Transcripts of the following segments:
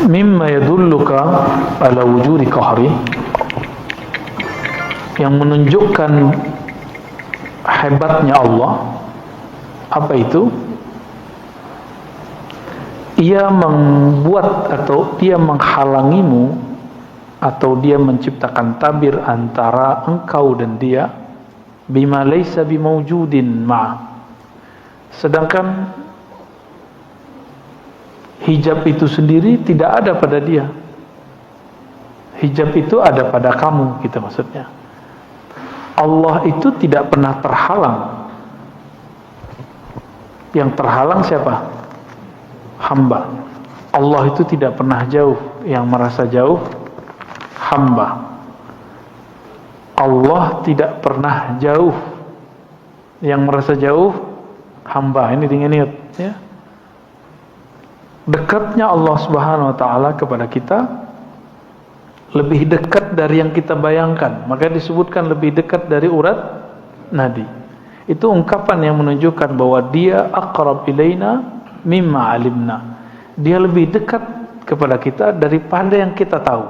mimma yadulluka ala wujudi qahri, yang menunjukkan hebatnya Allah. Apa itu? Ia membuat atau dia menghalangimu, atau dia menciptakan tabir antara engkau dan dia, bima laysa bimawjudin ma', sedangkan hijab itu sendiri tidak ada pada dia. Hijab itu ada pada kamu, gitu maksudnya. Allah itu tidak pernah terhalang. Yang terhalang siapa? Hamba. Allah itu tidak pernah jauh. Yang merasa jauh hamba. Allah tidak pernah jauh. Yang merasa jauh hamba. Ini ingat ya. Dekatnya Allah Subhanahu wa taala kepada kita lebih dekat dari yang kita bayangkan. Maka disebutkan lebih dekat dari urat nadi. Itu ungkapan yang menunjukkan bahwa dia aqrab ilaina mimma alimna. Dia lebih dekat kepada kita daripada yang kita tahu.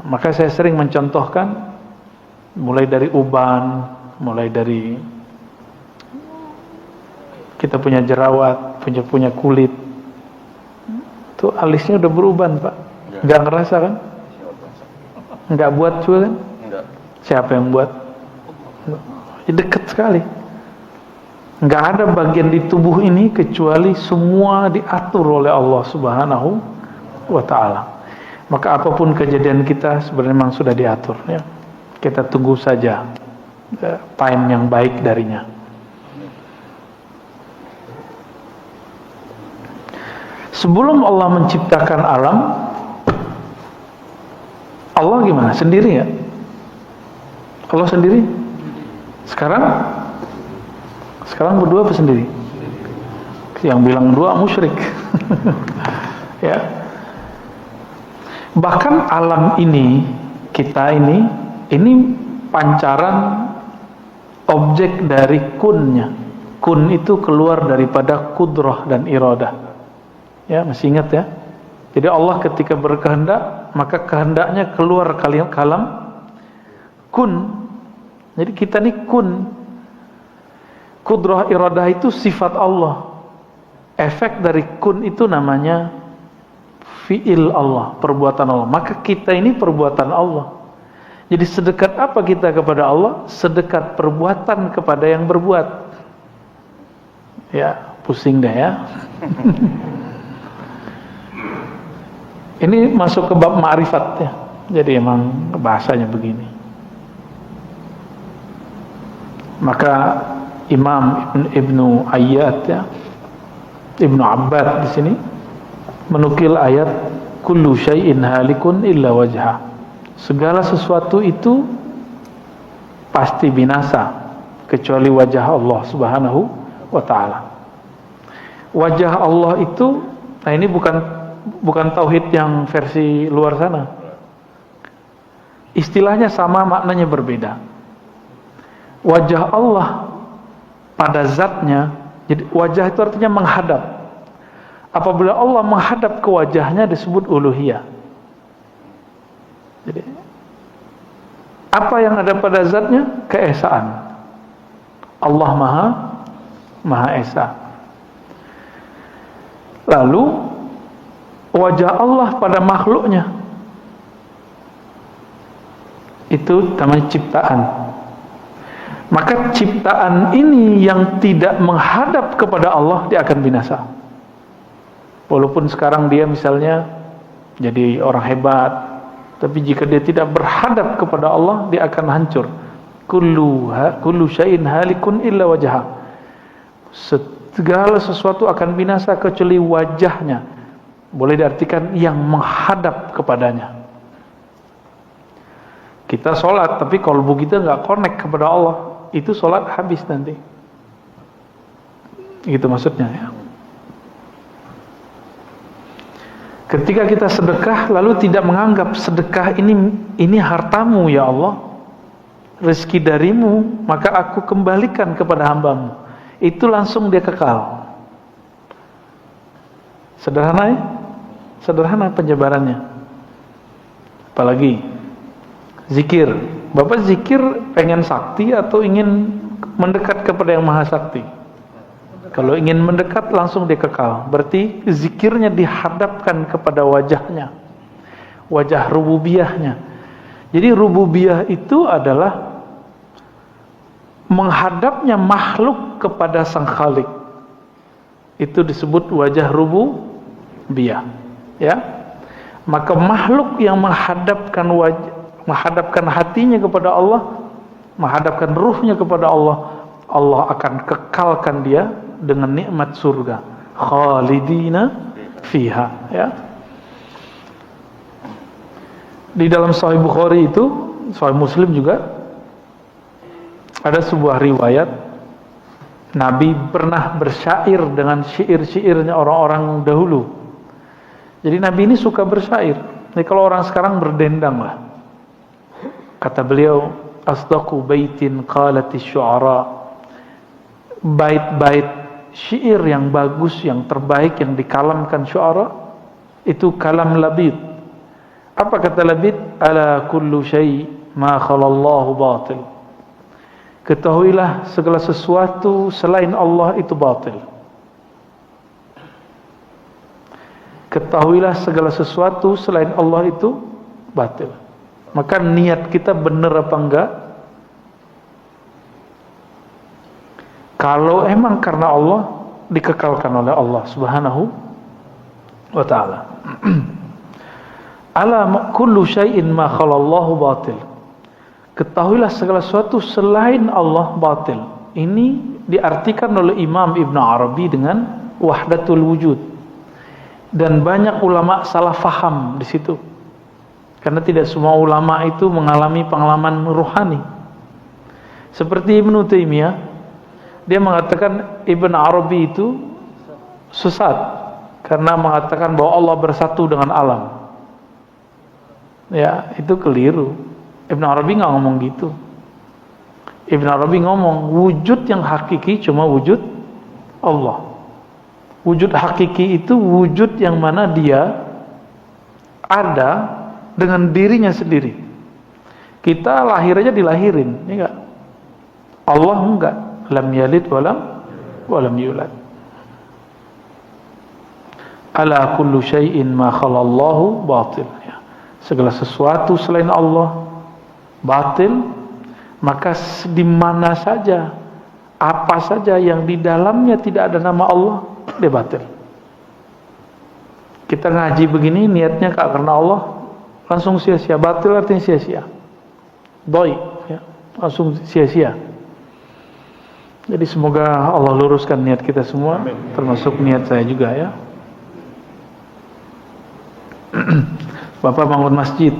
Maka saya sering mencontohkan, mulai dari uban, mulai dari kita punya jerawat, punya kulit, itu alisnya udah beruban, Pak. Nggak ngerasa kan? Nggak buat juga kan? Enggak. Siapa yang buat? Dekat sekali. Nggak ada bagian di tubuh ini kecuali semua diatur oleh Allah Subhanahu wa ta'ala. Maka apapun kejadian kita sebenarnya memang sudah diatur ya. Kita tunggu saja time yang baik darinya. Sebelum Allah menciptakan alam, Allah gimana? Sendiri ya? Allah sendiri? Sekarang berdua apa sendiri? Yang bilang dua musyrik. Ya. Bahkan alam ini, kita ini pancaran objek dari kunnya. Kun itu keluar daripada kudrah dan iradah. Ya, masih ingat ya? Jadi Allah ketika berkehendak, maka kehendaknya keluar kalam kun. Jadi kita ini kun. Kudrah iradah itu sifat Allah. Efek dari kun itu namanya fi'il Allah, perbuatan Allah. Maka kita ini perbuatan Allah. Jadi sedekat apa kita kepada Allah? Sedekat perbuatan kepada yang berbuat. Ya, pusing deh ya. Ini masuk ke bab ma'rifat ya. Jadi emang bahasanya begini. Maka Imam Ibnu Ayyad ya, Ibnu Abbad di sini menukil ayat kullu syai'in halikun illa wajha. Segala sesuatu itu pasti binasa kecuali wajah Allah Subhanahu wa taala. Wajah Allah itu, nah ini bukan tauhid yang versi luar sana. Istilahnya sama, maknanya berbeda. Wajah Allah pada zatnya, jadi wajah itu artinya menghadap. Apabila Allah menghadap ke wajahnya disebut uluhiyah. Jadi apa yang ada pada zatnya? Keesaan. Allah Maha Esa. Lalu wajah Allah pada makhluknya itu namanya ciptaan. Maka ciptaan ini yang tidak menghadap kepada Allah, dia akan binasa. Walaupun sekarang dia misalnya jadi orang hebat, tapi jika dia tidak berhadap kepada Allah, dia akan hancur. Kullu syai'in halikun illa wajha. Segala sesuatu akan binasa kecuali wajahnya. Boleh diartikan yang menghadap kepadanya. Kita sholat, tapi kalbu kita nggak connect kepada Allah, itu sholat habis nanti. Gitu maksudnya ya. Ketika kita sedekah lalu tidak menganggap sedekah ini hartamu ya Allah, rezeki darimu, maka aku kembalikan kepada hambamu, itu langsung dia kekal. Sederhana ya? Sederhana penjabarannya. Apalagi zikir. Bapak zikir pengen sakti atau ingin mendekat kepada yang maha sakti? Kalau ingin mendekat langsung dia kekal. Berarti zikirnya dihadapkan kepada wajahnya, wajah rububiyahnya. Jadi rububiyah itu adalah menghadapnya makhluk kepada sang khalik. Itu disebut wajah rububiyah, ya. Maka makhluk yang menghadapkan hatinya kepada Allah, menghadapkan ruhnya kepada Allah, Allah akan kekalkan dia dengan nikmat surga, khalidina fiha, ya. Di dalam Sahih Bukhari itu, Sahih Muslim juga ada sebuah riwayat Nabi pernah bersyair dengan syair-syairnya orang-orang dahulu. Jadi Nabi ini suka bersyair. Jadi kalau orang sekarang berdendang lah. Kata beliau, asdaqu baitin qalatis syu'ara. Bait-bait syair yang bagus, yang terbaik, yang dikalamkan syu'ara, itu kalam Labid. Apa kata Labid? Ala kullu syai' ma khalallahu batil. Ketahuilah segala sesuatu selain Allah itu batil. Ketahuilah segala sesuatu selain Allah itu batil. Maka niat kita benar apa enggak? Kalau emang karena Allah, dikekalkan oleh Allah Subhanahu wa ta'ala. Ala kullu syai'in ma khalallahu batil. Ketahuilah segala sesuatu selain Allah batil. Ini diartikan oleh Imam Ibn Arabi dengan wahdatul wujud. Dan banyak ulama salah faham di situ. Karena tidak semua ulama itu mengalami pengalaman ruhani. Seperti Ibn Taimiyah, dia mengatakan Ibn Arabi itu sesat karena mengatakan bahwa Allah bersatu dengan alam. Ya, itu keliru. Ibn Arabi nggak ngomong gitu. Ibn Arabi ngomong wujud yang hakiki cuma wujud Allah. Wujud hakiki itu wujud yang mana dia ada dengan dirinya sendiri. Kita lahir aja dilahirin, ya enggak? Allah enggak. Lam yalid walam yulad. Ala kullu syai'in ma khalallahu batil. Ya. Segala sesuatu selain Allah batil, maka di mana saja, apa saja yang di dalamnya tidak ada nama Allah, dia batil. Kita ngaji begini niatnya karena Allah, langsung sia-sia. Batil artinya sia-sia, doi, ya, langsung sia-sia. Jadi semoga Allah luruskan niat kita semua. Amin. Termasuk niat saya juga, ya. Bapak bangun masjid,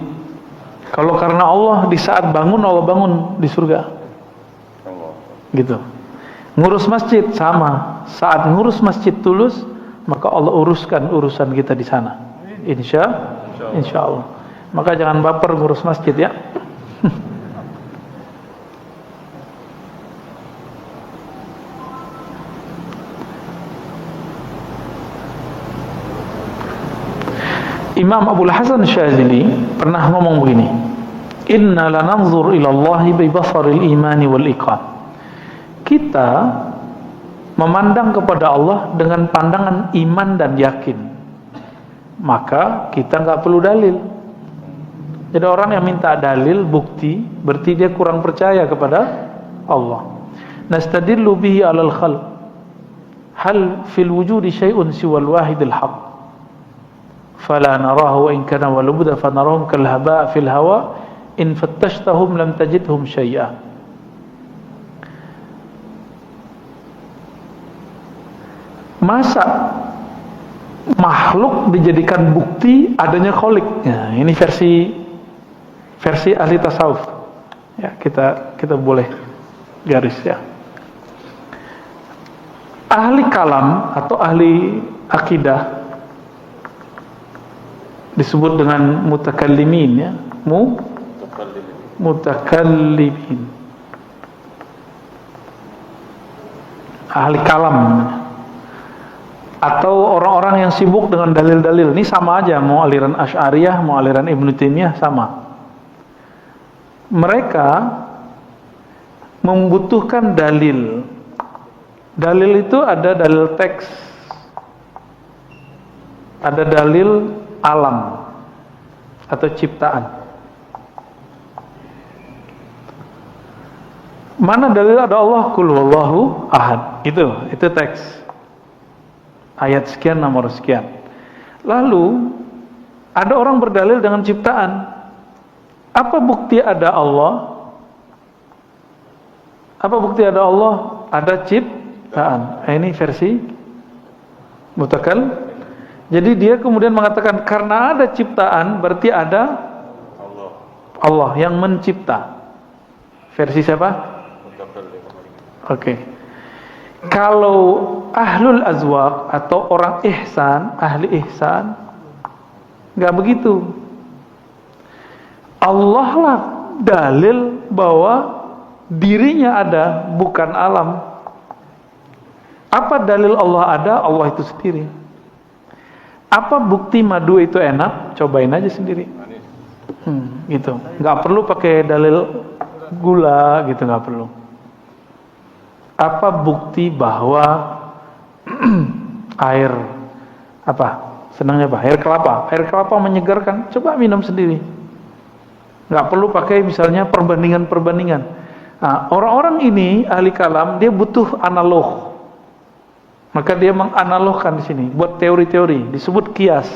kalau karena Allah, di saat bangun Allah bangun di surga, gitu. Ngurus masjid sama, saat ngurus masjid tulus, maka Allah uruskan urusan kita di sana. Insya Allah. Maka jangan baper ngurus masjid, ya. Imam Abul Hasan Syadzili pernah ngomong begini, inna lananzur ila Allahi bi basaril imani wal iqan. Kita memandang kepada Allah dengan pandangan iman dan yakin. Maka kita enggak perlu dalil. Jadi orang yang minta dalil, bukti, berarti dia kurang percaya kepada Allah. Nastadillu bihi 'alal khalq. Hal fil wujudi syai'un siwal wahidil haqq. فلا نراه وإن كان ولبدا فنراهم كالهباء في الهواء إن فتشتهم لم تجدهم شيئا. Masa makhluk dijadikan bukti adanya kholik? Ya, ini versi ahli tasawuf. Ya, kita boleh garis, ya. Ahli kalam atau ahli akidah disebut dengan mutakallimin, ya. Mutakallimin. Ahli kalam. Atau orang-orang yang sibuk dengan dalil-dalil, ini sama aja, mau aliran Asy'ariyah, mau aliran Ibnu Taimiyah sama. Mereka membutuhkan dalil. Dalil itu ada dalil teks, ada dalil alam atau ciptaan. Mana dalil ada Allah? Qul huwallahu ahad. Itu teks. Ayat sekian, nomor sekian. Lalu ada orang berdalil dengan ciptaan. Apa bukti ada Allah? Apa bukti ada Allah? Ada ciptaan. Ini versi mutakal. Jadi dia kemudian mengatakan karena ada ciptaan berarti ada Allah yang mencipta. Versi siapa? Oke. Kalau ahlul azwaq atau orang ihsan, ahli ihsan, nggak begitu. Allah lah dalil bahwa dirinya ada, bukan alam. Apa dalil Allah ada? Allah itu sendiri. Apa bukti madu itu enak? Cobain aja sendiri. Gitu. Nggak perlu pakai dalil gula, gitu, nggak perlu. Apa bukti bahwa air apa? Senangnya apa? Air kelapa. Air kelapa menyegarkan. Coba minum sendiri. Nggak perlu pakai misalnya perbandingan-perbandingan. Nah, orang-orang ini ahli kalam dia butuh analog. Maka dia menganalogkan di sini, buat teori-teori, disebut kias.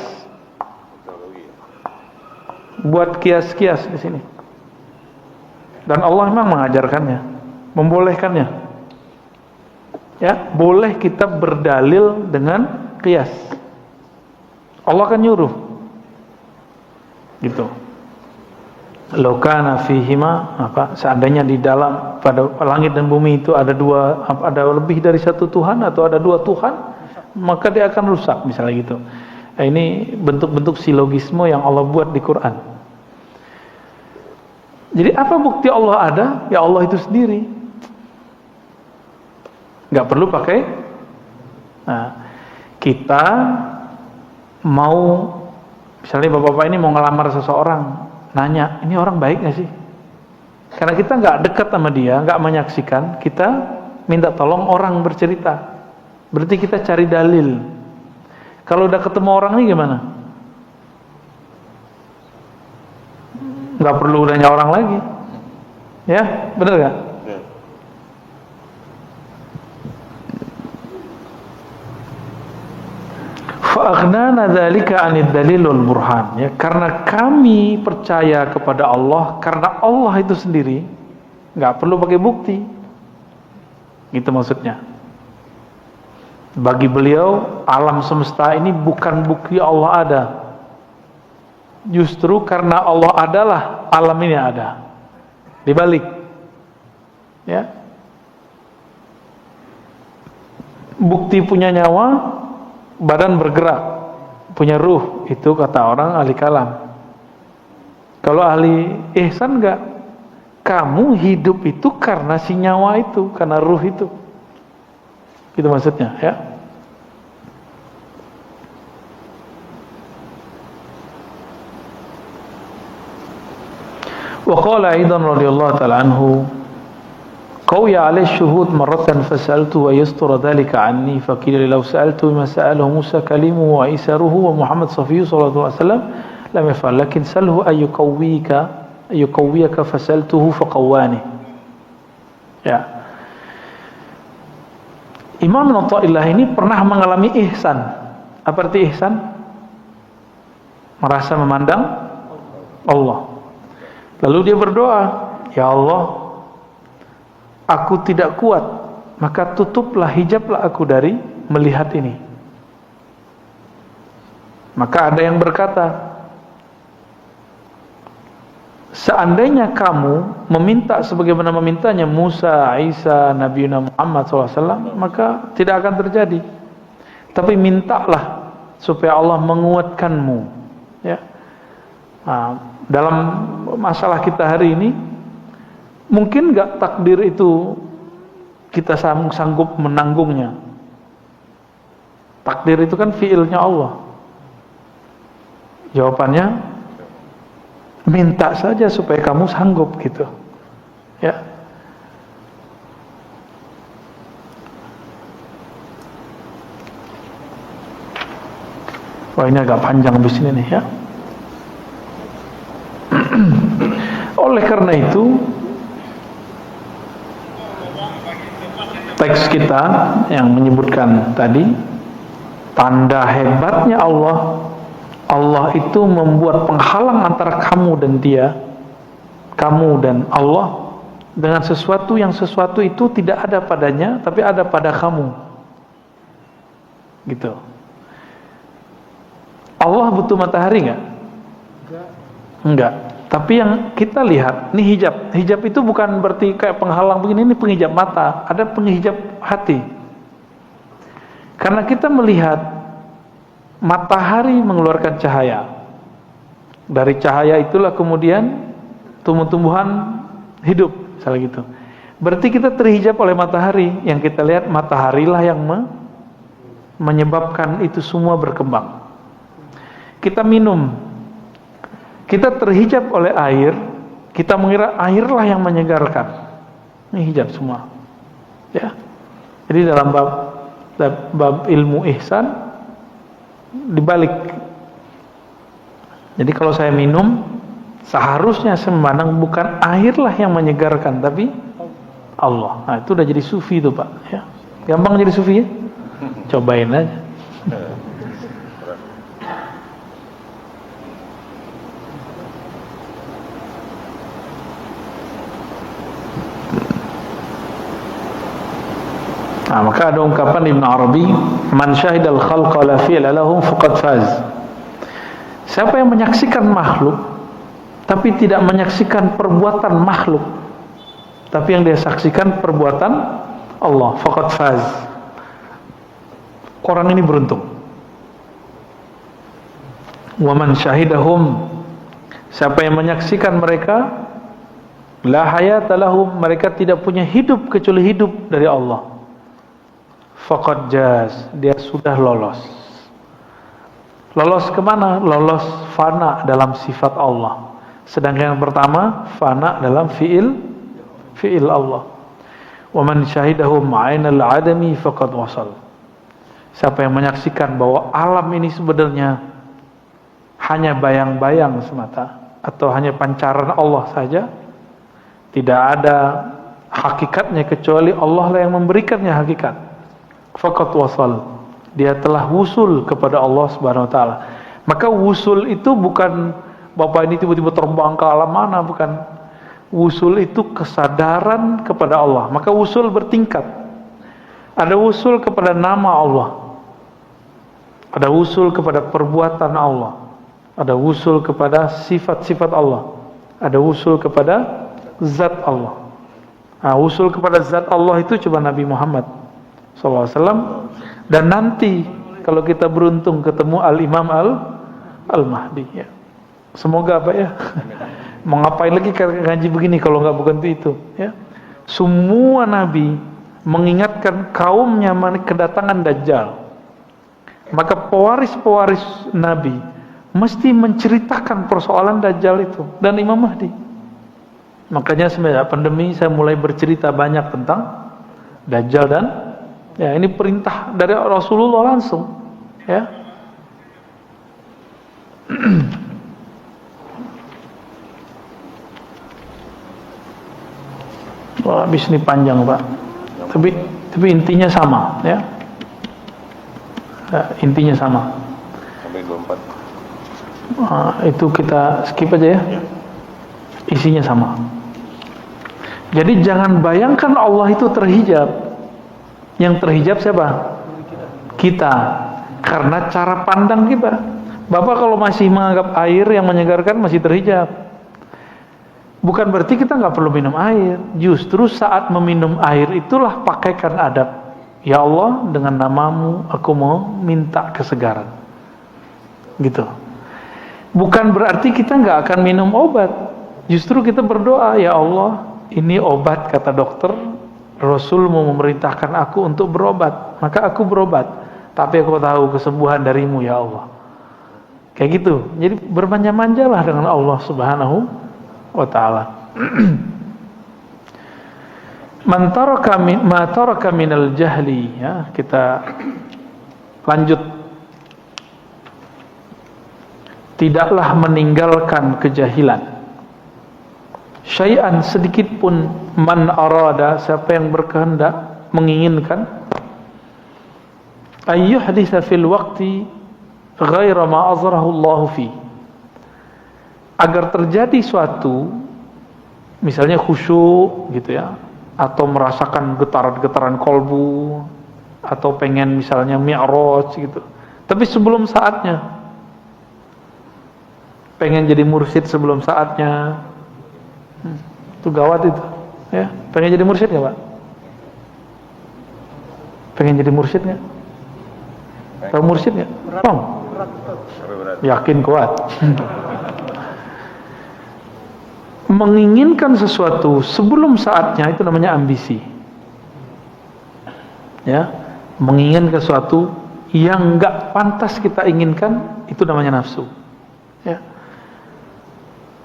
Buat kias-kias di sini. Dan Allah memang mengajarkannya, membolehkannya. Ya, boleh kita berdalil dengan kias. Allah kan nyuruh. Gitu. Lau kana fihima, seandainya di dalam pada langit dan bumi itu ada lebih dari satu Tuhan atau ada dua Tuhan, maka dia akan rusak, misalnya gitu. Ini bentuk-bentuk silogisme yang Allah buat di Quran. Jadi apa bukti Allah ada? Ya Allah itu sendiri. Nggak perlu pakai. Nah, kita mau misalnya bapak-bapak ini mau ngelamar seseorang, nanya, ini orang baik gak sih? Karena kita nggak dekat sama dia, nggak menyaksikan, kita minta tolong orang bercerita. Berarti kita cari dalil. Kalau udah ketemu orang ini gimana? Nggak perlu nanya orang lagi. Ya, benar gak? Fa'aghnana dzalika 'anid dalilul burhan, ya, karena kami percaya kepada Allah, karena Allah itu sendiri nggak perlu pakai bukti. Gitu maksudnya. Bagi beliau alam semesta ini bukan bukti Allah ada. Justru karena Allah adalah alam ini ada. Dibalik. Ya. Bukti punya nyawa, badan bergerak, punya ruh, itu kata orang ahli kalam. Kalau ahli ihsan enggak, kamu hidup itu karena si nyawa itu, karena ruh itu. Gitu maksudnya, ya. Wa qala aidan radhiyallahu ta'ala anhu قوي عليه الشهود مرة فسألته ويستر ذلك عني فقيل لو سألته ما سأله موسى كليمه وعيسره ومحمد صفيه صلى الله عليه وسلم لم يفعل لكن سأله أن يقويك فسألته فقواني. Ya. Imam Athaillah ini pernah mengalami ihsan. Apa arti ihsan? Merasa memandang Allah. Lalu dia berdoa, ya Allah, aku tidak kuat, maka tutuplah, hijablah aku dari melihat ini. Maka ada yang berkata, seandainya kamu meminta sebagaimana memintanya Musa, Isa, Nabi Muhammad SAW, maka tidak akan terjadi. Tapi mintalah supaya Allah menguatkanmu. Ya. Nah, dalam masalah kita hari ini, mungkin gak takdir itu kita sanggup menanggungnya. Takdir itu kan fiilnya Allah. Jawabannya, minta saja supaya kamu sanggup gitu. Ya. Wah, ini agak panjang di sini nih ya. Oleh karena itu, teks kita yang menyebutkan tadi, tanda hebatnya Allah, Allah itu membuat penghalang antara kamu dan dia, kamu dan Allah, dengan sesuatu yang sesuatu itu tidak ada padanya, tapi ada pada kamu. Gitu. Allah butuh matahari nggak? Enggak. Tapi yang kita lihat, ini hijab. Hijab itu bukan berarti kayak penghalang begini, ini penghijab mata. Ada penghijab hati. Karena kita melihat matahari mengeluarkan cahaya. Dari cahaya itulah kemudian tumbuh-tumbuhan hidup, misalnya gitu. Berarti kita terhijab oleh matahari. Yang kita lihat mataharilah yang menyebabkan itu semua berkembang. Kita minum, kita terhijab oleh air, kita mengira airlah yang menyegarkan. Ini hijab semua. Ya. Jadi dalam bab ilmu ihsan dibalik. Jadi kalau saya minum, seharusnya saya memandang bukan airlah yang menyegarkan, tapi Allah. Nah, itu udah jadi sufi itu, Pak, ya. Gampang jadi sufi ya? Cobain aja. Nah, maka ada ungkapan Ibn Arabi, man syahidal khalqa la fi'la lahum faqad faz. Siapa yang menyaksikan makhluk tapi tidak menyaksikan perbuatan makhluk, tapi yang dia saksikan perbuatan Allah, faqad faz. Orang ini beruntung. Wa man syahidahum, siapa yang menyaksikan mereka, la hayata lahum, mereka tidak punya hidup kecuali hidup dari Allah, faqad jaz, dia sudah lolos. Lolos kemana? Lolos fana dalam sifat Allah. Sedangkan yang pertama fana dalam fi'il Allah. Wa man syahidahum 'ainal 'adami faqad wasal. Siapa yang menyaksikan bahwa alam ini sebenarnya hanya bayang-bayang semata, atau hanya pancaran Allah saja, tidak ada hakikatnya kecuali Allah lah yang memberikannya hakikat, faqad wasal, dia telah wusul kepada Allah Subhanahu wa taala. Maka wusul itu bukan Bapak ini tiba-tiba terbang ke alam mana, bukan. Wusul itu kesadaran kepada Allah. Maka wusul bertingkat. Ada wusul kepada nama Allah, ada wusul kepada perbuatan Allah, ada wusul kepada sifat-sifat Allah, ada wusul kepada zat Allah. Nah, wusul kepada zat Allah itu coba Nabi Muhammad SAW. Dan nanti kalau kita beruntung ketemu Al-Imam Al-Mahdi ya. Semoga apa ya. Mau ngapain lagi ngaji begini kalau nggak bukan itu ya. Semua nabi mengingatkan kaumnya kedatangan Dajjal. Maka pewaris-pewaris nabi mesti menceritakan persoalan Dajjal itu dan Imam Mahdi. Makanya semenjak pandemi saya mulai bercerita banyak tentang Dajjal dan ya, ini perintah dari Rasulullah langsung, ya. Wah, habis ini panjang, Pak. Tapi intinya sama, ya. Intinya sama. Sampai 24. Itu kita skip aja ya. Isinya sama. Jadi jangan bayangkan Allah itu terhijab. Yang terhijab siapa? Kita. Karena cara pandang kita. Bapak kalau masih menganggap air yang menyegarkan masih terhijab. Bukan berarti kita nggak perlu minum air. Justru saat meminum air itulah pakaikan adab. Ya Allah, dengan namamu aku mau minta kesegaran. Gitu. Bukan berarti kita nggak akan minum obat. Justru kita berdoa, ya Allah, ini obat kata dokter. Rasul mau memerintahkan aku untuk berobat, maka aku berobat. tapi aku tahu kesembuhan darimu ya Allah. Kayak gitu. Jadi bermanja-manjalah dengan Allah Subhanahu wa taala. Man taraka minal jahli, ya, kita lanjut. Tidaklah meninggalkan kejahilan. Syai'an, sedikit pun, man arada, siapa yang berkehendak, menginginkan, ayyuhditsa fil waqti ghaira ma azrahu Allah fi, agar terjadi suatu, misalnya khusyuk gitu ya, atau merasakan getaran-getaran kolbu, atau pengen misalnya mi'raj gitu, tapi sebelum saatnya, pengen jadi mursyid sebelum saatnya, itu gawat itu ya. Pengen jadi mursyid nggak Pak? Pengen jadi mursyid nggak? Tahu mursyid nggak? Bang? Yakin kuat. Menginginkan sesuatu sebelum saatnya itu namanya ambisi. Ya, menginginkan sesuatu yang nggak pantas kita inginkan itu namanya nafsu. Ya.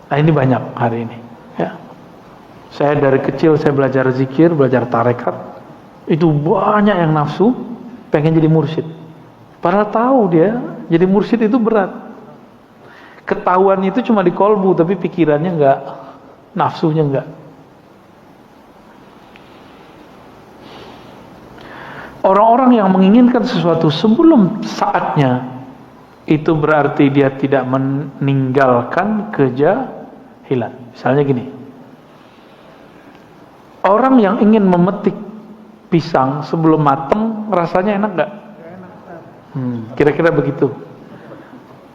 Nah ini banyak hari ini. Ya. Saya dari kecil saya belajar zikir, belajar tarekat, itu banyak yang nafsu pengen jadi mursyid. Padahal tahu dia jadi mursyid itu berat. Ketahuan itu cuma di kolbu, tapi pikirannya enggak, nafsunya enggak. Orang-orang yang menginginkan sesuatu sebelum saatnya, itu berarti dia tidak meninggalkan kejahilan. Misalnya gini, orang yang ingin memetik pisang sebelum matang, rasanya enak enggak? Kira-kira begitu.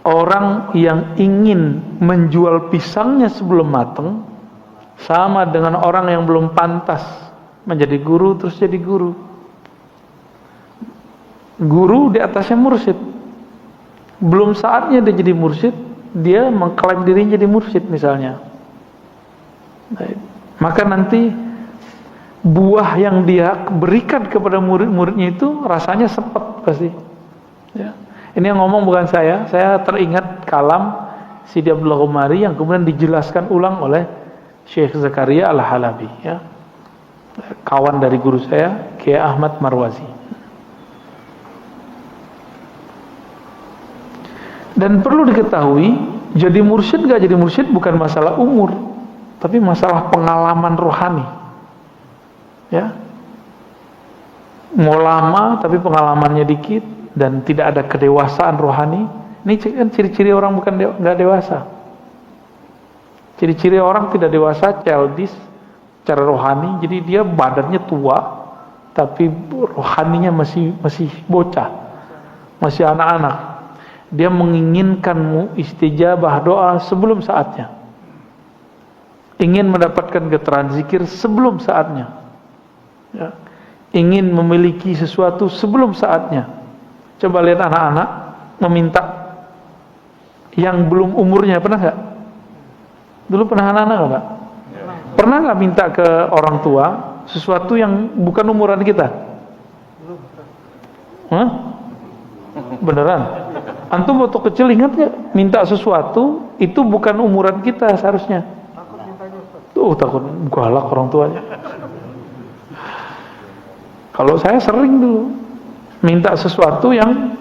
Orang yang ingin menjual pisangnya sebelum matang sama dengan orang yang belum pantas menjadi guru terus jadi guru. Guru di atasnya mursyid, belum saatnya dia jadi mursyid, dia mengklaim dirinya jadi mursyid misalnya. Maka nanti buah yang dia berikan kepada murid-muridnya itu rasanya sepet pasti. Ya. Ini yang ngomong bukan saya teringat kalam Sidi Abdullah Qumari yang kemudian dijelaskan ulang oleh Syekh Zakaria Al-Halabi, ya. Kawan dari guru saya, Kiai Ahmad Marwazi. Dan perlu diketahui, jadi mursyid gak jadi mursyid bukan masalah umur, tapi masalah pengalaman rohani. Ya. Mau lama tapi pengalamannya dikit dan tidak ada kedewasaan rohani. Ini kan ciri-ciri orang bukan nggak dewasa. Ciri-ciri orang tidak dewasa, childish secara rohani. Jadi dia badannya tua, tapi rohaninya masih bocah, masih anak-anak. Dia menginginkanmu istijabah doa sebelum saatnya, ingin mendapatkan getaran zikir sebelum saatnya, ya. Ingin memiliki sesuatu sebelum saatnya. Coba lihat anak-anak meminta yang belum umurnya, pernah nggak? Dulu pernah anak-anak nggak? Pernah nggak minta ke orang tua sesuatu yang bukan umuran kita? Hah? Beneran? Antum waktu kecil ingat nggak? Minta sesuatu itu bukan umuran kita seharusnya. Takut galak orang tuanya. Kalau saya sering dulu minta sesuatu yang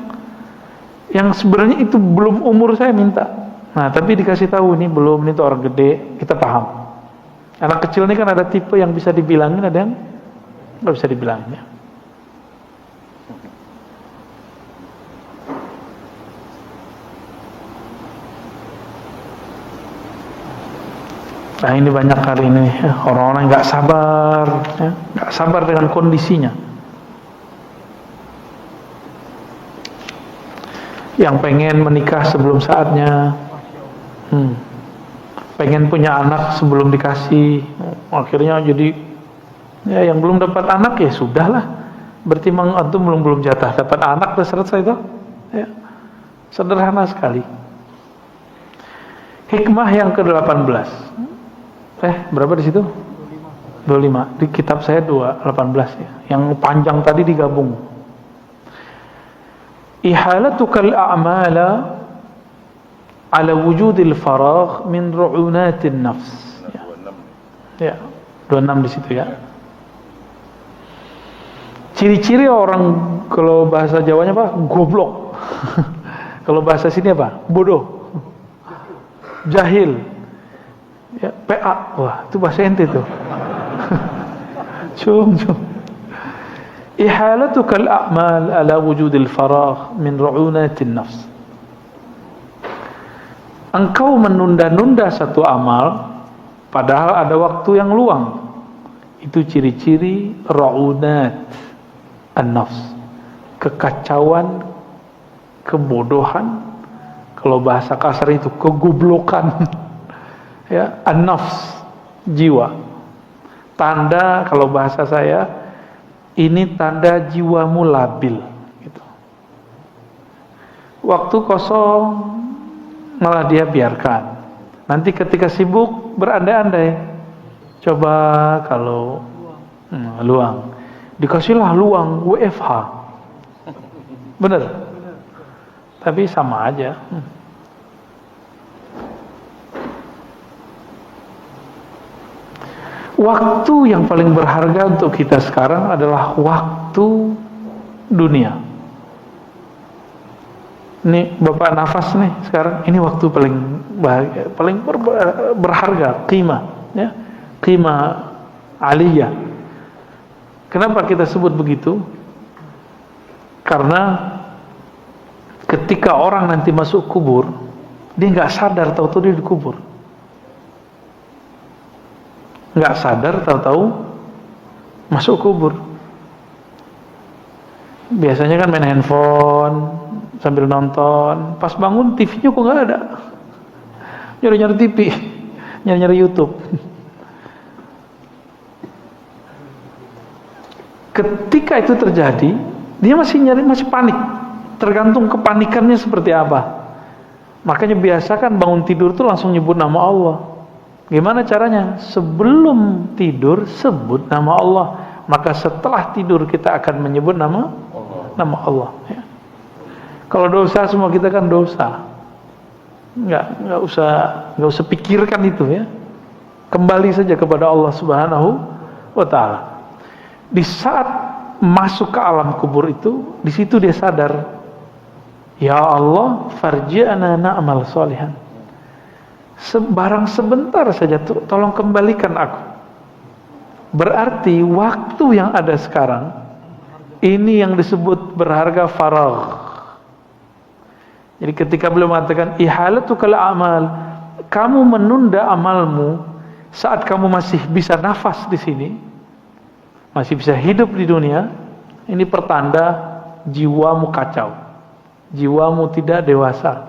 sebenarnya itu belum umur saya minta. Nah, tapi dikasih tahu ini belum, ini tuh orang gede, kita paham. Anak kecil ini kan ada tipe yang bisa dibilangin, ada yang nggak bisa dibilangin. Nah ini banyak hari ini ya, orang-orang nggak sabar, ya, nggak sabar dengan kondisinya. Yang pengen menikah sebelum saatnya, pengen punya anak sebelum dikasih, akhirnya jadi ya yang belum dapat anak ya sudahlah, berarti memang antum belum jatah dapat anak, udah selesai itu, ya. Sederhana sekali. Hikmah yang ke-18. Berapa di situ? 25. Di kitab saya 18 ya. Yang panjang tadi digabung. Ihalatukal a'mala ala wujudil faragh min ru'unatin nafs. Ya, 26 di situ ya. Ciri-ciri orang, kalau bahasa Jawanya apa? Goblok. Kalau bahasa sini apa? Bodoh. Jahil. Ya, PA. Wah, itu bahasa ente tuh. Cum. Ihalatukal a'mal ala wujudil faragh min ru'unatin nafs. Engkau menunda-nunda satu amal padahal ada waktu yang luang. Itu ciri-ciri ru'unat an-nafs. Kekacauan, kebodohan, kalau bahasa kasar itu kegoblokan. Ya, an-nafs, jiwa. Tanda, kalau bahasa saya, ini tanda jiwamu labil gitu. Waktu kosong malah dia biarkan. Nanti ketika sibuk berandai-andai. Coba kalau luang, dikasihlah luang WFH. Bener? Tapi sama aja. Waktu yang paling berharga untuk kita sekarang adalah waktu dunia. Ini Bapak nafas nih sekarang, ini waktu paling bahagia, paling berharga, qimah, ya, qimah aliyah. Kenapa kita sebut begitu? Karena ketika orang nanti masuk kubur, dia nggak sadar tahu-tahu dia dikubur. Nggak sadar tahu-tahu masuk kubur. Biasanya kan main handphone sambil nonton, pas bangun TV-nya kok nggak ada. Nyari-nyari TV, nyari-nyari YouTube. Ketika itu terjadi, dia masih panik. Tergantung kepanikannya seperti apa. Makanya biasakan bangun tidur tuh langsung nyebut nama Allah. Gimana caranya? Sebelum tidur sebut nama Allah. Maka setelah tidur kita akan menyebut nama Allah. Ya. Kalau dosa, semua kita kan dosa. Nggak usah pikirkan itu ya. Kembali saja kepada Allah Subhanahu wa Ta'ala. Di saat masuk ke alam kubur itu, di situ dia sadar, ya Allah, farji'na na'mal sholihan. Barang sebentar saja, tolong kembalikan aku. Berarti waktu yang ada sekarang ini yang disebut berharga faragh. Jadi ketika beliau mengatakan ihalatukal a'mal, kamu menunda amalmu saat kamu masih bisa nafas di sini, masih bisa hidup di dunia, ini pertanda jiwamu kacau, jiwamu tidak dewasa.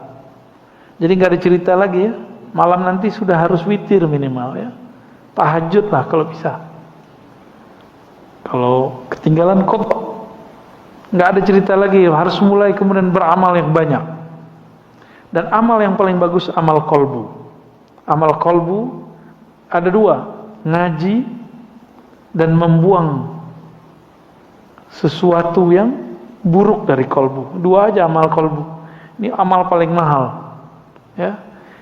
Jadi nggak ada cerita lagi ya, malam nanti sudah harus witir minimal ya, tahajud lah kalau bisa. Kalau ketinggalan kotor, nggak ada cerita lagi, harus mulai kemudian beramal yang banyak. Dan amal yang paling bagus amal kolbu. Amal kolbu ada dua, ngaji dan membuang sesuatu yang buruk dari kolbu. Dua aja amal kolbu. Ini amal paling mahal, ya,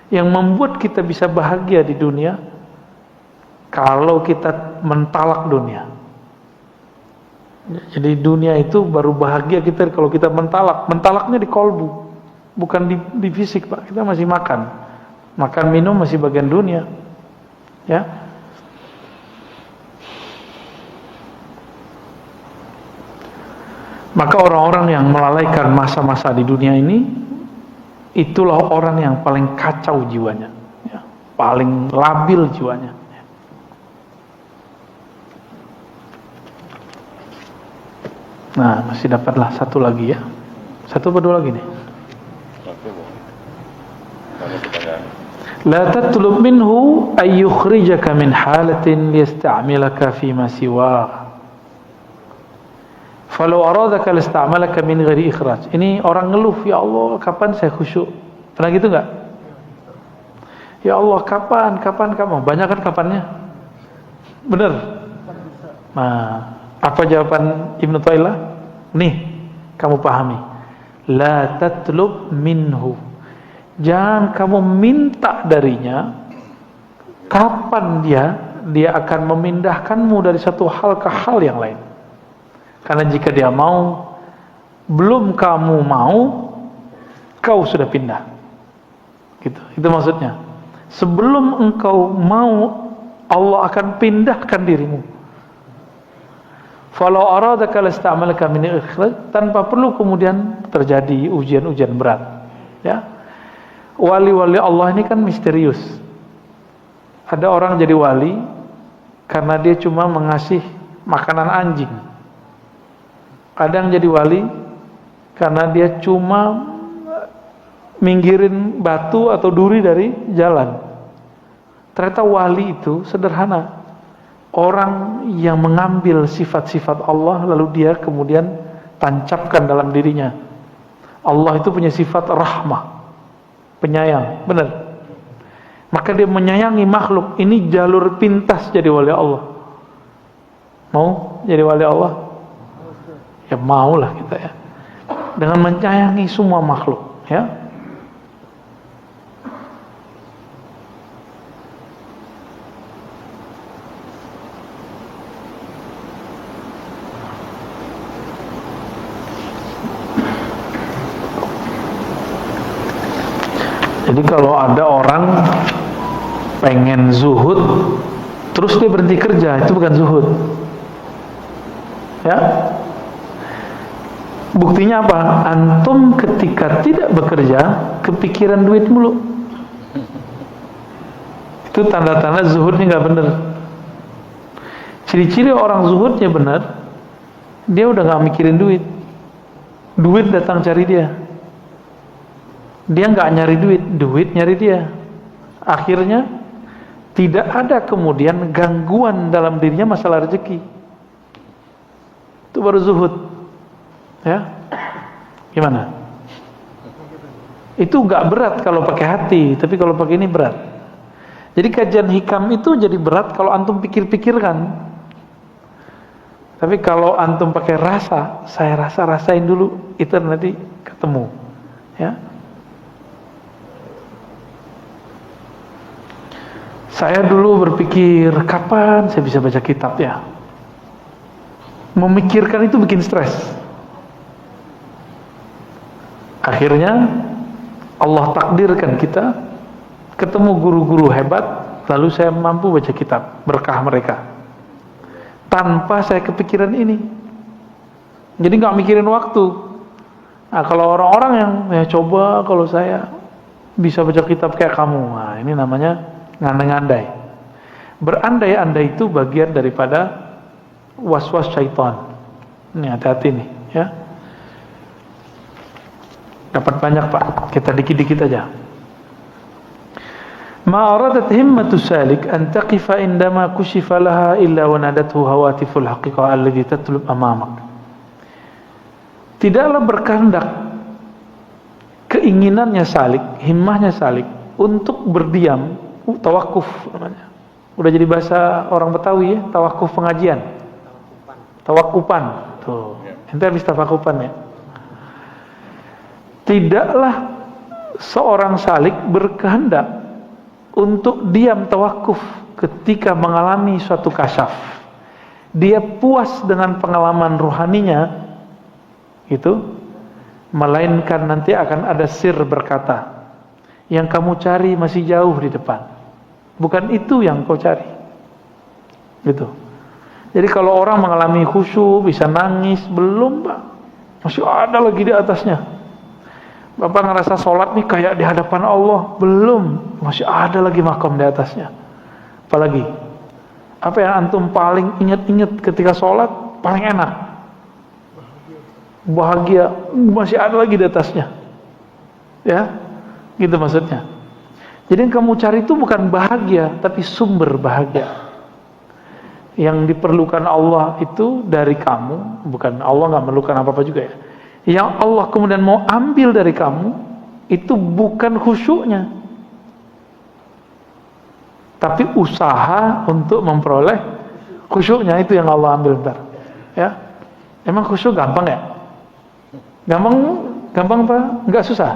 yang membuat kita bisa bahagia di dunia. Kalau kita mentalak dunia, jadi dunia itu baru bahagia kita kalau kita mentalak. Mentalaknya di kolbu, bukan di fisik, Pak. Kita masih makan minum masih bagian dunia, ya. Maka orang-orang yang melalaikan masa-masa di dunia ini, itulah orang yang paling kacau jiwanya, ya, paling labil jiwanya. Nah, masih dapatlah satu lagi ya. Satu atau dua lagi nih? La tatlub minhu ay yukhrijaka min halatin liyasta'milaka fi ma siwa. Falau aradaka lista'malaka min ghairi ikhraj. Ini orang ngeluh, ya Allah, kapan saya khusyuk? Pernah gitu enggak? Ya Allah, kapan kamu? Banyak kan kapannya? Benar? Nah, apa jawaban Ibnu Tailah? Nih, kamu pahami. La tatlub minhu. Jangan kamu minta darinya kapan dia akan memindahkanmu dari satu hal ke hal yang lain. Karena jika dia mau, belum kamu mau, kau sudah pindah. Gitu. Itu maksudnya. Sebelum engkau mau, Allah akan pindahkan dirimu. Falau aradaka lasta'malaka min ikhraj, tanpa perlu kemudian terjadi ujian-ujian berat. Ya. Wali-wali Allah ini kan misterius. Ada orang jadi wali karena dia cuma mengasih makanan anjing. Ada yang jadi wali karena dia cuma minggirin batu atau duri dari jalan. Ternyata wali itu sederhana. Orang yang mengambil sifat-sifat Allah lalu dia kemudian tancapkan dalam dirinya. Allah itu punya sifat rahmah, penyayang, benar. Maka dia menyayangi makhluk. Ini jalur pintas jadi wali Allah. Mau jadi wali Allah? Ya maulah kita ya. Dengan menyayangi semua makhluk, ya. Jadi kalau ada orang pengen zuhud terus dia berhenti kerja, itu bukan zuhud. Ya. Buktinya apa? Antum ketika tidak bekerja kepikiran duit mulu. Itu tanda-tanda zuhudnya nggak benar. Ciri-ciri orang zuhudnya benar, dia udah nggak mikirin duit. Duit datang cari dia. Dia nggak nyari duit, duit nyari dia. Akhirnya tidak ada kemudian gangguan dalam dirinya masalah rezeki. Itu baru zuhud. Ya, gimana? Itu nggak berat kalau pakai hati, tapi kalau pakai ini berat. Jadi kajian hikam itu jadi berat kalau antum pikir-pikirkan. Tapi kalau antum pakai rasa, saya rasain dulu, itu nanti ketemu. Ya. Saya dulu berpikir, kapan saya bisa baca kitab ya? Memikirkan itu bikin stres. Akhirnya Allah takdirkan kita ketemu guru-guru hebat, lalu saya mampu baca kitab, berkah mereka. Tanpa saya kepikiran ini. Jadi nggak mikirin waktu. Nah, kalau orang-orang yang ya coba kalau saya bisa baca kitab kayak kamu, nah ini namanya ngandai-ngandai. Berandai-andai itu bagian daripada was-was syaitan. Ini hati-hati nih, ya. Dapat banyak Pak, kita dikit-dikit aja. Ma aradat himmatu salik an taqifa indama kushifa laha illa wa nadathu hawatiful haqiqah allati tatlub amamak. Tidaklah berkehendak keinginannya salik, himmahnya salik untuk berdiam, tawakuf namanya. Udah jadi bahasa orang Betawi ya, tawakuf pengajian. Tawakupan. Tuh. Ente habis tawakupan ya. Tidaklah seorang salik berkehendak untuk diam tawakuf ketika mengalami suatu kasyaf. Dia puas dengan pengalaman ruhaninya itu, melainkan nanti akan ada sir berkata, yang kamu cari masih jauh di depan. Bukan itu yang kau cari. Gitu. Jadi kalau orang mengalami khusyuk, bisa nangis, belum Pak. Masih ada lagi di atasnya. Bapak ngerasa sholat nih kayak di hadapan Allah, belum, masih ada lagi makom di atasnya. Apalagi apa yang antum paling ingat-ingat ketika sholat, paling enak, bahagia, masih ada lagi di atasnya. Ya, gitu maksudnya. Jadi yang kamu cari itu bukan bahagia, tapi sumber bahagia. Yang diperlukan Allah itu dari kamu, bukan Allah nggak memerlukan apa-apa juga ya. Yang Allah kemudian mau ambil dari kamu itu bukan khusyuknya, tapi usaha untuk memperoleh khusyuknya, itu yang Allah ambil ntar. Ya, emang khusyuk gampang ya? Gampang Gampang Pak? Enggak susah.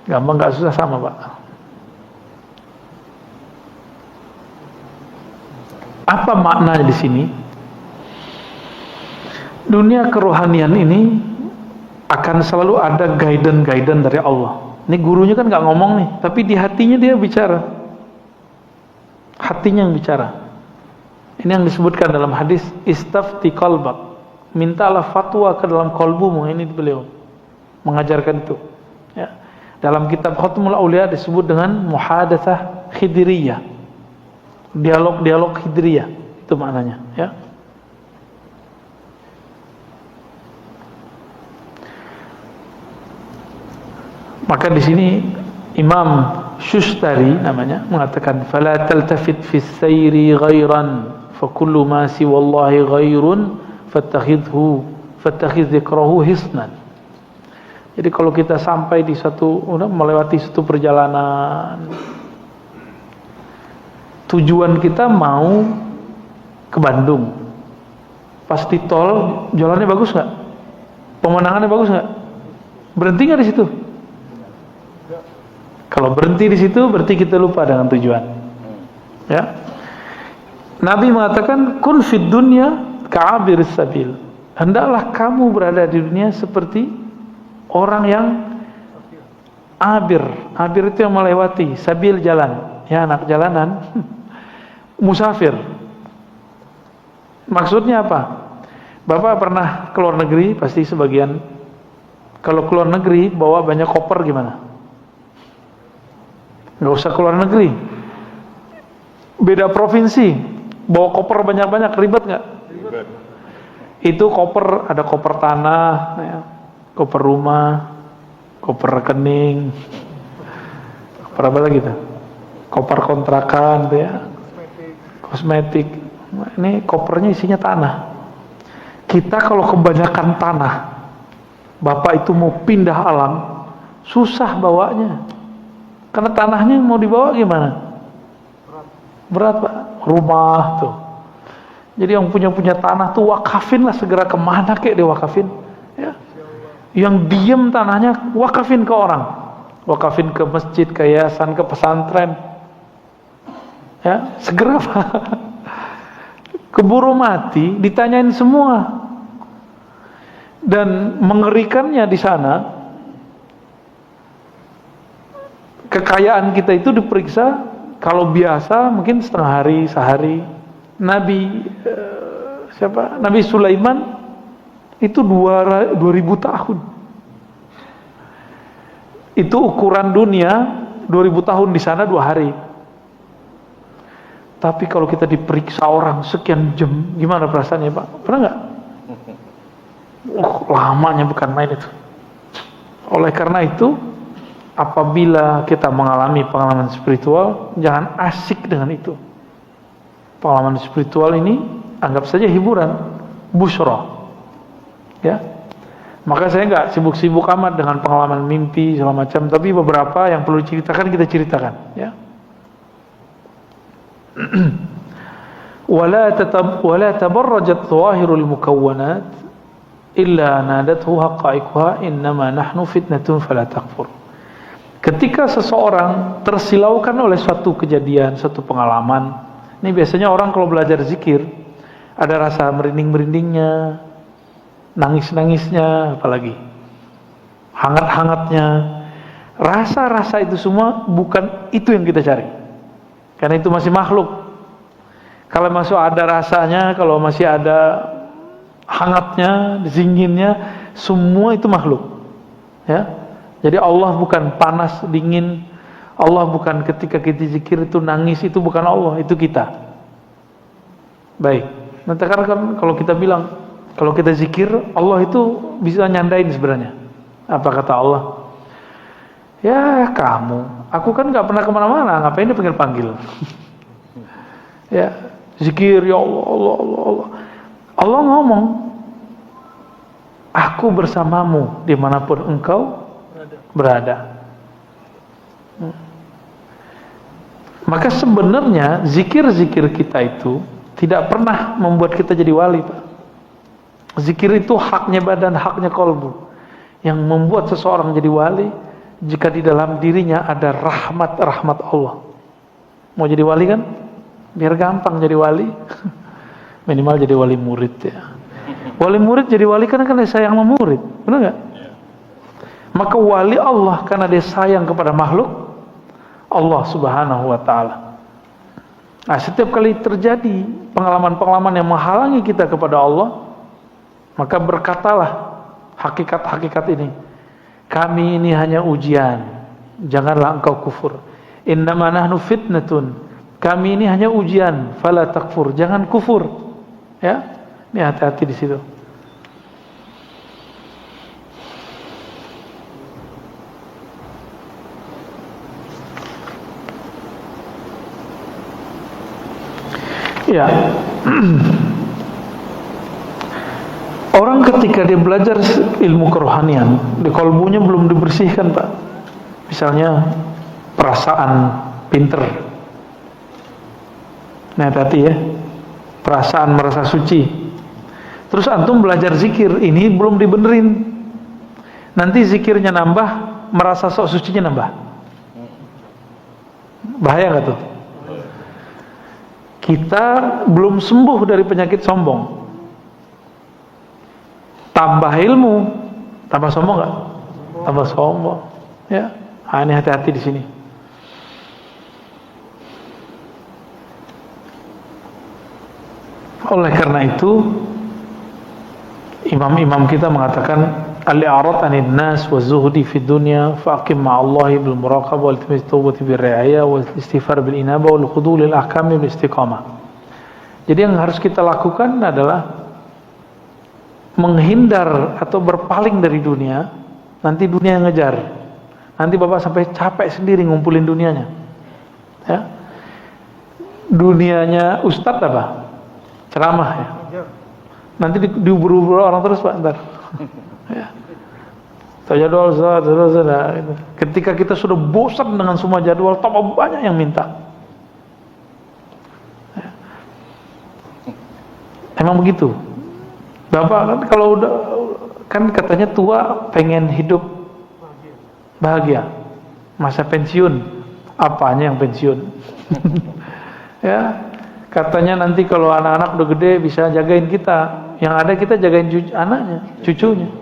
Gampang enggak susah sama Pak. Apa maknanya di sini? Dunia kerohanian ini akan selalu ada guidance dari Allah. Ini gurunya kan nggak ngomong nih, tapi di hatinya dia bicara. Hatinya yang bicara. Ini yang disebutkan dalam hadis istafti qalbak. Mintalah fatwa ke dalam kalbumu. Ini beliau mengajarkan itu. Ya. Dalam kitab Khatmul Aulia disebut dengan muhadatsah khidriyah. Dialog khidriyah itu maknanya, ya. Maka di sini Imam Shustari namanya mengatakan fala taltafit fis sayri ghairan fa kullu ma siwallahi ghairun fattakhidh dhikrahu hisnan. Jadi kalau kita sampai di melewati satu perjalanan, tujuan kita mau ke Bandung, pas di tol jalannya bagus nggak? Pemandangannya bagus nggak? Berhenti nggak di situ? Kalau berhenti di situ berarti kita lupa dengan tujuan. Ya. Nabi mengatakan kun fid dunya ka'abiris sabil. Hendaklah kamu berada di dunia seperti orang yang abir. Abir itu yang melewati, sabil jalan. Ya, anak jalanan. Musafir. Maksudnya apa? Bapak pernah keluar negeri, pasti sebagian. Kalau keluar negeri bawa banyak koper gimana? Nggak usah keluar negeri, beda provinsi bawa koper banyak-banyak, ribet nggak? Ribet. Itu koper, ada koper tanah, ya, koper rumah, koper rekening, koper apa lagi tuh? Koper kontrakan, tuh ya, kosmetik. Ini kopernya isinya tanah. Kita kalau kebanyakan tanah, Bapak itu mau pindah alam, susah bawanya. Karena tanahnya mau dibawa gimana? Berat Pak. Rumah tuh. Jadi yang punya tanah tuh wakafin lah, segera kemana kek dia wakafin. Ya. Yang diem tanahnya wakafin ke orang. Wakafin ke masjid, ke yayasan, ke pesantren. Ya, segera Pak. Keburu mati, ditanyain semua. Dan mengerikannya di sana, kekayaan kita itu diperiksa. Kalau biasa mungkin setengah hari, sehari. Nabi Nabi Sulaiman itu 2000 tahun. Itu ukuran dunia, 2000 tahun di sana 2 hari. Tapi kalau kita diperiksa orang sekian jam, gimana perasaannya Pak? Pernah nggak? Lamanya bukan main itu. Oleh karena itu, apabila kita mengalami pengalaman spiritual, jangan asik dengan itu. Pengalaman spiritual ini anggap saja hiburan, busyra. Ya. Maka saya nggak sibuk-sibuk amat dengan pengalaman mimpi segala macam, tapi beberapa yang perlu diceritakan kita ceritakan, ya. Wala tabarrajat dhawahirul mukawwanat illa nadathu haqa'iquha innama nahnu fitnatun fala takfur. Ketika seseorang tersilaukan oleh suatu kejadian, suatu pengalaman, ini biasanya orang kalau belajar zikir ada rasa merinding-merindingnya, nangis-nangisnya, apalagi hangat-hangatnya. Rasa-rasa itu semua bukan itu yang kita cari, karena itu masih makhluk. Kalau masih ada rasanya, kalau masih ada hangatnya, zinginnya, semua itu makhluk, ya. Jadi Allah bukan panas, dingin. Allah bukan ketika kita zikir itu nangis, itu bukan Allah, itu kita. Baik. Nanti kan kalau kita bilang, kalau kita zikir, Allah itu bisa nyandain sebenarnya. Apa kata Allah? Ya kamu, aku kan gak pernah kemana-mana, ngapain dia panggil-panggil? Ya, zikir, ya Allah, Allah, Allah, Allah. Allah ngomong, aku bersamamu dimanapun engkau berada. Maka sebenarnya zikir-zikir kita itu tidak pernah membuat kita jadi wali, Pak. Zikir itu haknya badan, haknya kolbu. Yang membuat seseorang jadi wali, jika di dalam dirinya ada rahmat Allah. Mau jadi wali kan? Biar gampang jadi wali. Minimal jadi wali murid ya. Wali murid jadi wali karena dia sayang sama murid, benar nggak? Maka wali Allah karena dia sayang kepada makhluk Allah Subhanahu wa Ta'ala. Nah, setiap kali terjadi pengalaman-pengalaman yang menghalangi kita kepada Allah, maka berkatalah hakikat-hakikat ini, kami ini hanya ujian, janganlah engkau kufur. Innama nahnu fitnatun, kami ini hanya ujian, fala takfur, jangan kufur. Ya, ini hati-hati di situ. Ya. Orang ketika dia belajar ilmu kerohanian, di kolbunya belum dibersihkan, Pak. Misalnya perasaan pinter. Nah, hati-hati ya. Perasaan merasa suci. Terus antum belajar zikir, ini belum dibenerin. Nanti zikirnya nambah, merasa sok sucinya nambah. Bahaya nggak tuh? Kita belum sembuh dari penyakit sombong. Tambah ilmu, tambah sombong nggak? Tambah sombong. Ya, ini hati-hati di sini. Oleh karena itu, imam-imam kita mengatakan al-i'rad 'anil nas wa zuhdi fid dunya faqim ma'allahi bil muraqabah wal iltimas tawbati bir ri'ayah wal istighfar bil inabah wal khudu' lil ahkam bil istiqamah. Jadi yang harus kita lakukan adalah menghindar atau berpaling dari dunia. Nanti dunia yang ngejar. Nanti Bapak sampai capek sendiri ngumpulin dunianya. Ya. Dunianya ustadz apa? Ceramah ya. Nanti diubur-ubur orang terus Pak ntar. Ya. Jadwal gitu. Ketika kita sudah bosan dengan semua jadwal, tambah banyak yang minta. Ya. Emang begitu. Bapak kan kalau udah kan katanya tua pengen hidup bahagia. Masa pensiun, apanya yang pensiun? Ya. Katanya nanti kalau anak-anak udah gede bisa jagain kita. Yang ada kita jagain anaknya, cucunya.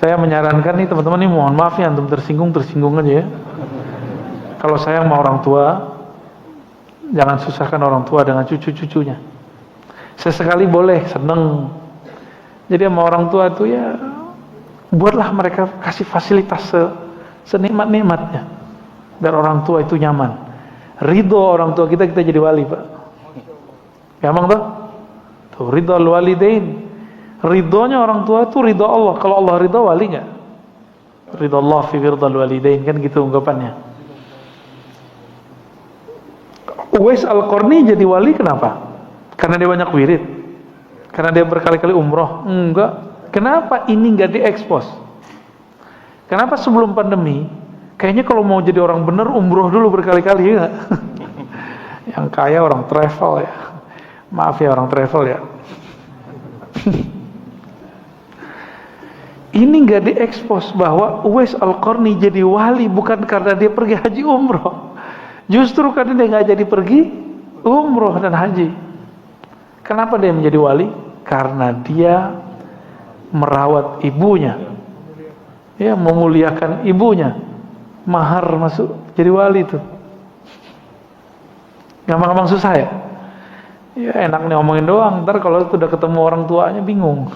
Saya menyarankan nih teman-teman, nih mohon maaf ya antum tersinggung aja ya. Kalau sayang sama orang tua, jangan susahkan orang tua dengan cucu-cucunya. Sesekali boleh, seneng. Jadi sama orang tua itu ya buatlah mereka kasih fasilitas senikmat-nikmatnya biar orang tua itu nyaman. Ridho orang tua kita jadi wali Pak. Gampang tuh? Tuh ridho al-walidain. Ridhonya orang tua itu ridho Allah. Kalau Allah ridho, wali nggak? Ridho Allah fi ridho al-walidain, kan gitu ungkapannya. Uwais Al-Qarni jadi wali kenapa? Karena dia banyak wirid? Karena dia berkali-kali umroh? Enggak. Kenapa ini nggak diekspos? Kenapa sebelum pandemi? Kayaknya kalau mau jadi orang bener umroh dulu berkali-kali ya. Yang kaya orang travel ya. Maaf ya orang travel ya. Ini nggak diekspos bahwa Uwais Al-Qarni jadi wali bukan karena dia pergi haji umroh. Justru karena dia nggak jadi pergi umroh dan haji. Kenapa dia menjadi wali? Karena dia merawat ibunya. Ya, memuliakan ibunya. Mahar masuk jadi wali itu. Gampang-gampang susah ya? Ya enak nih ngomongin doang. Ntar kalau sudah ketemu orang tuanya bingung.